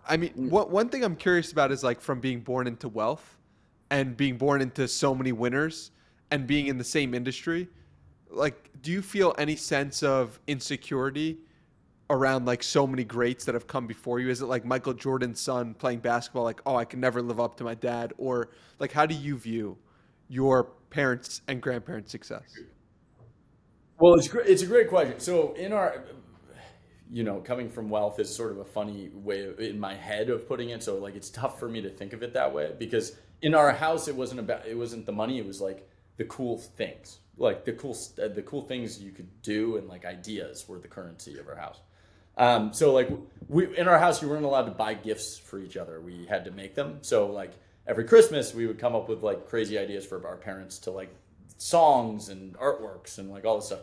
I mean, one thing I'm curious about is like from being born into wealth and being born into so many winners and being in the same industry. Like, do you feel any sense of insecurity around like so many greats that have come before you? Is it like Michael Jordan's son playing basketball, like, oh, I can never live up to my dad? Or like, how do you view your parents' and grandparents' success? Well, it's a great question. So in our, coming from wealth is sort of a funny way in my head of putting it. So like it's tough for me to think of it that way because in our house it wasn't the money. It was like the cool things, like the cool things you could do and like ideas were the currency of our house. So like we in our house, you weren't allowed to buy gifts for each other. We had to make them. So like every Christmas, we would come up with like crazy ideas for our parents to like songs and artworks and like all this stuff.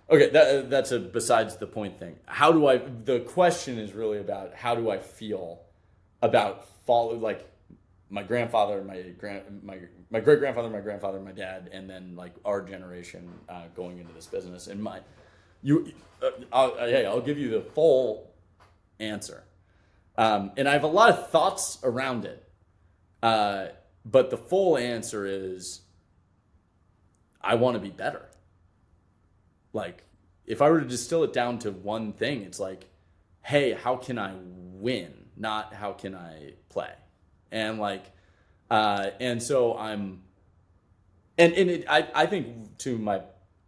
Okay, that's a besides the point thing. How do I? The question is really about how do I feel about follow like my grandfather, my great grandfather, my grandfather, my dad, and then like our generation going into this business. And you, I'll give you the full answer. And I have a lot of thoughts around it. But the full answer is I want to be better. Like, if I were to distill it down to one thing, it's like, hey, how can I win? Not how can I play? And like, and so I think to my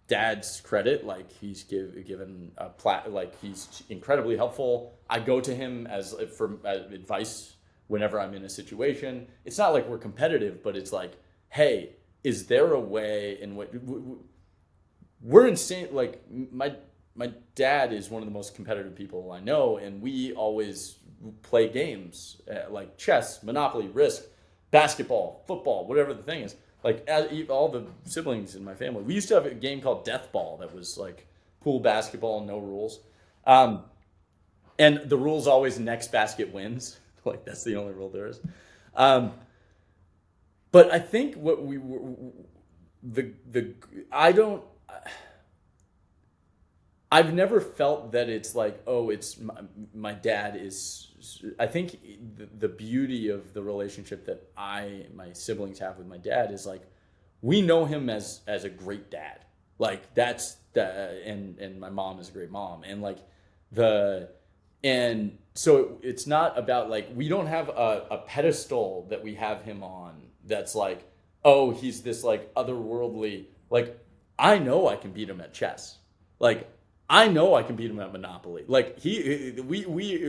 dad's credit, like given like he's incredibly helpful. I go to him for advice whenever I'm in a situation. It's not like we're competitive, but it's like, hey, is there a way in which we're insane? Like my dad is one of the most competitive people I know, and we always play games like chess, Monopoly, Risk, basketball, football, whatever the thing is. Like all the siblings in my family, we used to have a game called Death Ball that was like pool basketball, no rules, um, and the rules always next basket wins. Like that's the only rule there is. Um, but I think what we were the I don't. I've never felt that it's like, oh, it's my dad is. I think the beauty of the relationship that my siblings have with my dad is like, we know him as a great dad. Like that's the and my mom is a great mom, and like the and so it's not about like we don't have a pedestal that we have him on that's like, oh, he's this like otherworldly. Like I know I can beat him at chess. Like I know I can beat him at Monopoly. Like we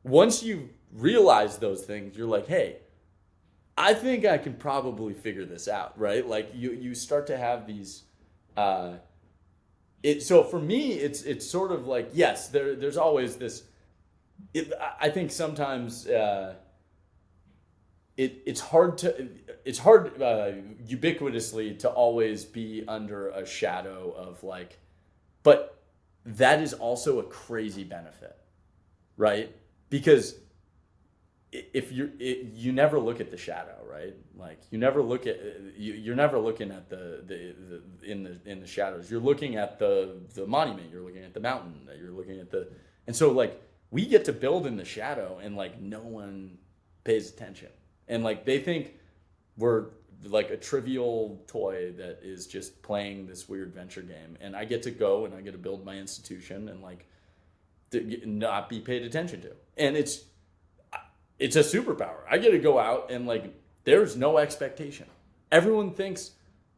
once you realize those things, you're like, hey, I think I can probably figure this out, right? Like you start to have these. So for me, it's sort of like yes, there's always this. I think sometimes it's hard ubiquitously to always be under a shadow of like, but that is also a crazy benefit, right? Because if you never look at the shadow, right? Like you never look at you're never looking at the in the shadows. You're looking at the monument. You're looking at the mountain. You're looking at the and so like we get to build in the shadow and like no one pays attention and like they think we're like a trivial toy that is just playing this weird venture game and I get to go and I get to build my institution and like not be paid attention to and it's a superpower. I get to go out and like there's no expectation. Everyone thinks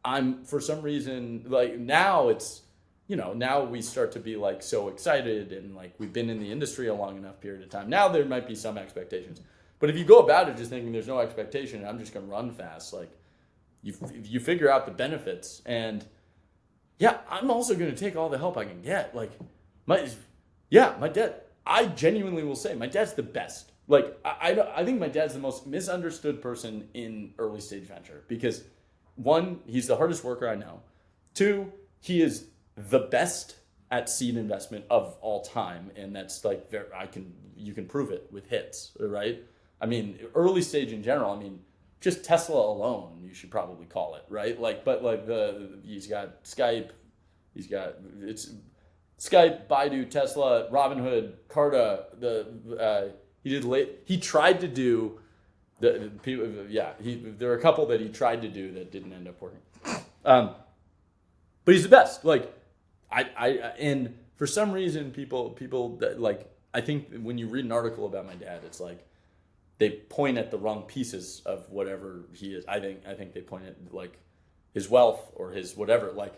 I'm for some reason like now it's now we start to be like so excited and like we've been in the industry a long enough period of time. Now there might be some expectations. But if you go about it just thinking there's no expectation and I'm just going to run fast like you figure out the benefits and yeah, I'm also going to take all the help I can get. Like my my dad I genuinely will say my dad's the best. Like I think my dad's the most misunderstood person in early stage venture because one, he's the hardest worker I know. Two, he is the best at seed investment of all time, and that's like you can prove it with hits, right? I mean, early stage in general. I mean, just Tesla alone, you should probably call it, right? Like, but like he's got Skype, he's got it's Skype, Baidu, Tesla, Robinhood, Carta. He tried to do the people. Yeah, there were a couple that he tried to do that didn't end up working. But he's the best. Like and for some reason, people that, like, I think when you read an article about my dad, it's like they point at the wrong pieces of whatever he is. I think they point at like his wealth or his whatever. Like,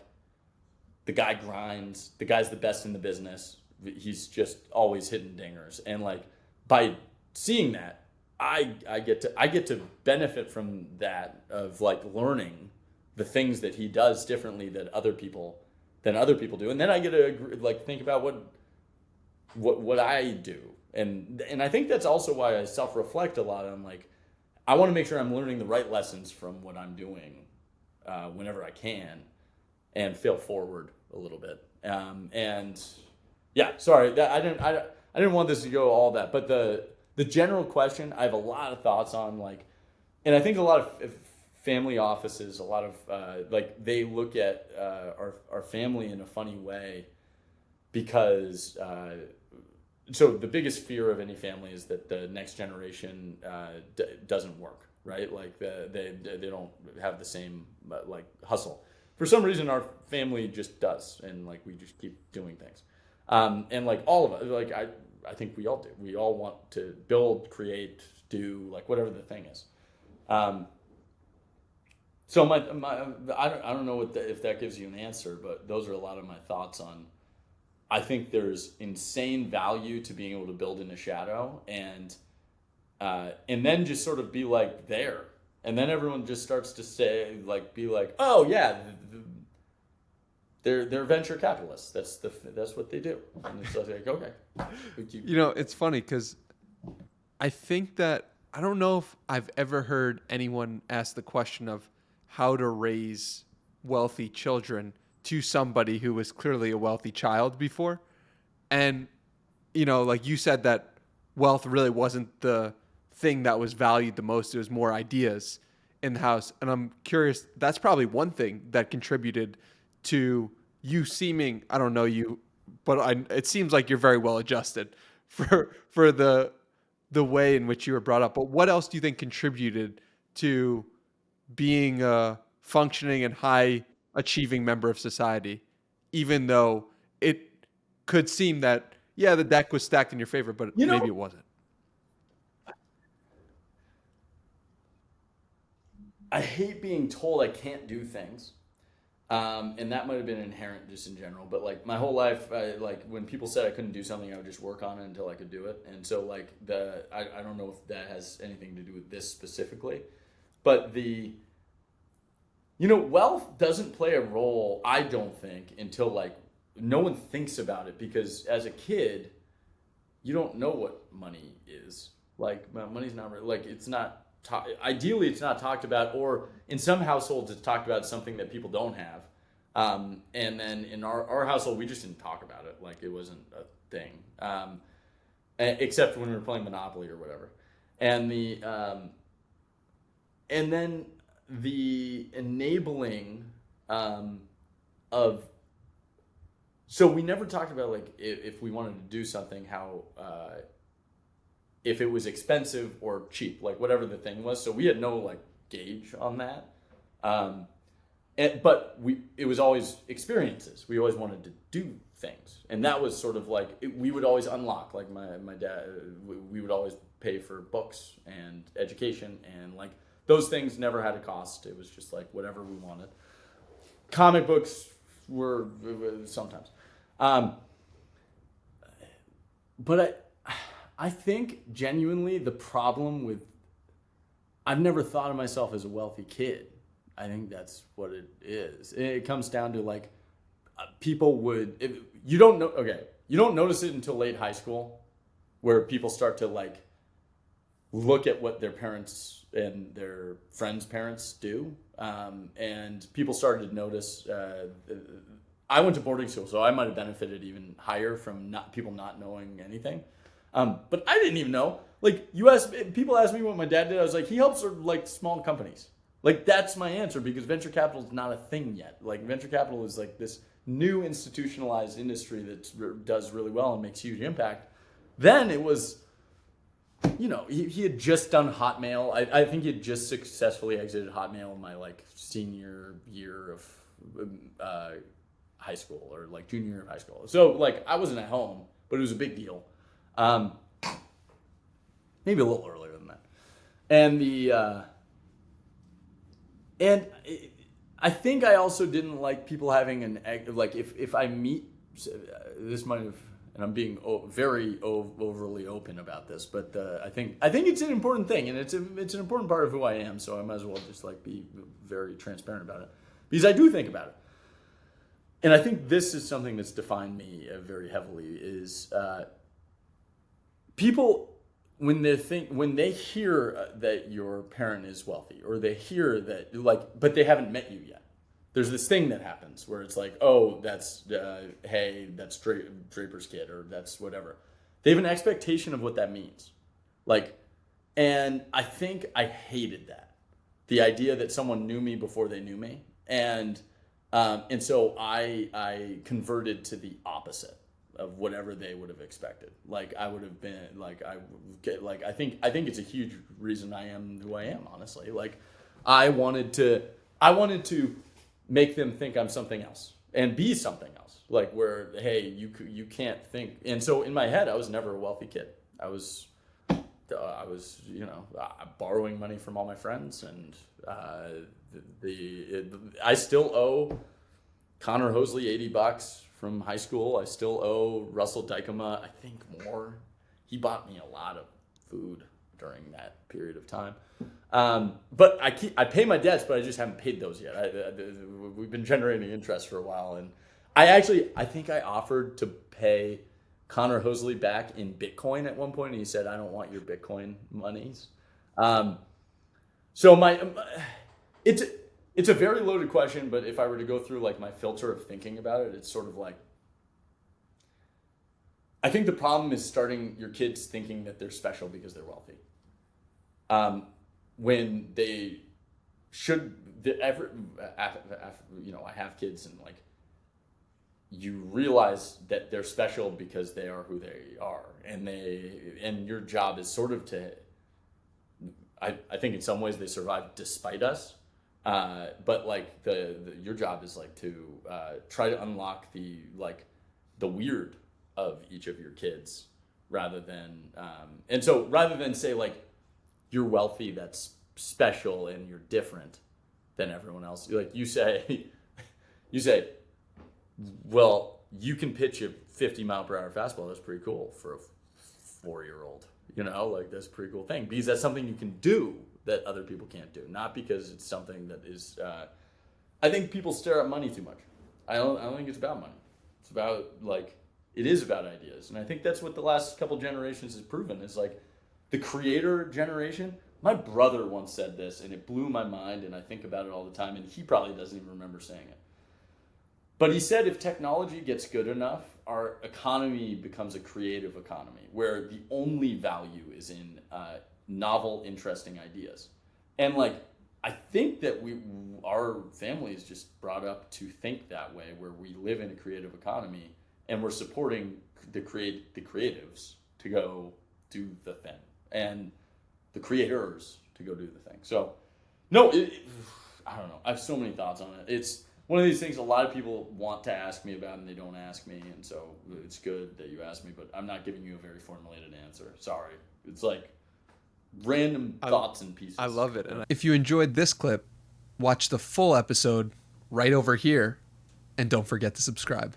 the guy grinds. The guy's the best in the business. He's just always hitting dingers. And like, by seeing that, I get to benefit from that, of like learning the things that he does differently than other people do. And then I get to like think about what I do. And I think that's also why I self-reflect a lot on, like, I want to make sure I'm learning the right lessons from what I'm doing whenever I can, and fail forward a little bit. And yeah, sorry, that I didn't want this to go all that, but the general question I have a lot of thoughts on, like, and I think a lot of family offices, a lot of like, they look at our family in a funny way, because so the biggest fear of any family is that the next generation doesn't work, right? Like, they don't have the same like hustle. For some reason, our family just does, and like, we just keep doing things. And like, all of us, like, I think we all do. We all want to build, create, do, like, whatever the thing is. So I don't know if that gives you an answer, but those are a lot of my thoughts on. I think there's insane value to being able to build in a shadow, and then just sort of be like there, and then everyone just starts to say, like, be like, oh yeah, they're venture capitalists. That's what they do, and it's like, okay. You know, it's funny because I think that, I don't know if I've ever heard anyone ask the question of how to raise wealthy children to somebody who was clearly a wealthy child before. And, you know, like you said, that wealth really wasn't the thing that was valued the most. It was more ideas in the house. And I'm curious, that's probably one thing that contributed to you seeming, I don't know you, but it seems like you're very well adjusted for the way in which you were brought up. But what else do you think contributed to being a functioning and high achieving member of society, even though it could seem that, yeah, the deck was stacked in your favor, but maybe it wasn't? I hate being told I can't do things. And that might have been inherent just in general, but like, my whole life, like, when people said I couldn't do something, I would just work on it until I could do it. And so like, I don't know if that has anything to do with this specifically, but wealth doesn't play a role, I don't think, until like, no one thinks about it, because as a kid, you don't know what money is. Like, money's not really, like, it's not, ideally it's not talked about, or in some households it's talked about as something that people don't have. And then in our household, we just didn't talk about it. Like, it wasn't a thing. Except when we were playing Monopoly or whatever. And then the enabling of, so we never talked about, like, if we wanted to do something, how if it was expensive or cheap, like whatever the thing was. So we had no like gauge on that. But it was always experiences. We always wanted to do things, and that was sort of like, we would always unlock, like my dad, we would always pay for books and education, and like, those things never had a cost. It was just like whatever we wanted. Comic books were sometimes, but I think genuinely the problem with, I've never thought of myself as a wealthy kid. I think that's what it is. It comes down to like, people would, you don't notice it until late high school, where people start to like look at what their parents and their friends' parents do. And people started to notice, I went to boarding school, so I might have benefited even higher from people not knowing anything. But I didn't even know. Like, people ask me what my dad did. I was like, he helps like small companies. Like, that's my answer, because venture capital is not a thing yet. Like, venture capital is like this new institutionalized industry that does really well and makes huge impact. Then it was, he had just done Hotmail. I think he had just successfully exited Hotmail in my like senior year of high school, or like junior year of high school. So like I wasn't at home, but it was a big deal. Maybe a little earlier than that. I think I also didn't like people having like if I meet, this might have, and I'm being very overly open about this, but I think it's an important thing, and it's an important part of who I am. So I might as well just like be very transparent about it, because I do think about it, and I think this is something that's defined me very heavily. Is people, when they hear that your parent is wealthy, or they hear that but they haven't met you yet, there's this thing that happens where it's like, oh, that's hey, that's Draper's kid, or that's whatever. They have an expectation of what that means, and I think I hated that, the idea that someone knew me before they knew me, and so I converted to the opposite of whatever they would have expected. Like I would have been I think it's a huge reason I am who I am, honestly. Like I wanted to make them think I'm something else and be something else. Like where, hey, you can't think. And so in my head, I was never a wealthy kid. I was borrowing money from all my friends, and I still owe Connor Hosley $80 from high school. I still owe Russell Dykema, I think, more. He bought me a lot of food during that period of time. But I pay my debts, but I just haven't paid those yet. We've been generating interest for a while, and I think I offered to pay Connor Hosley back in Bitcoin at one point, and he said, "I don't want your Bitcoin monies." So it's a very loaded question, but if I were to go through like my filter of thinking about it, it's sort of like, I think the problem is starting your kids thinking that they're special because they're wealthy. When they should, I have kids, and like, you realize that they're special because they are who they are, and your job is sort of to, I think in some ways they survive despite us. But like your job is like to try to unlock the weird of each of your kids, rather than say like you're wealthy, that's special, and you're different than everyone else. Like you say, well, you can pitch a 50-mile-per-hour fastball. That's pretty cool for a 4-year-old. Like that's a pretty cool thing, because that's something you can do that other people can't do. Not because it's something that is. I think people stare at money too much. I don't think it's about money. It's about it is about ideas, and I think that's what the last couple generations has proven. Is like the creator generation. My brother once said this, and it blew my mind, and I think about it all the time. And he probably doesn't even remember saying it. But he said if technology gets good enough, our economy becomes a creative economy where the only value is in novel, interesting ideas. And I think that our family is just brought up to think that way, where we live in a creative economy and we're supporting the creatives to go do the thing, and the creators to go do the thing. So, no, I don't know. I have so many thoughts on it. It's one of these things a lot of people want to ask me about, and they don't ask me, and so it's good that you asked me, but I'm not giving you a very formulated answer. Sorry. It's like random thoughts and pieces. I love it. And if you enjoyed this clip, watch the full episode right over here, and don't forget to subscribe.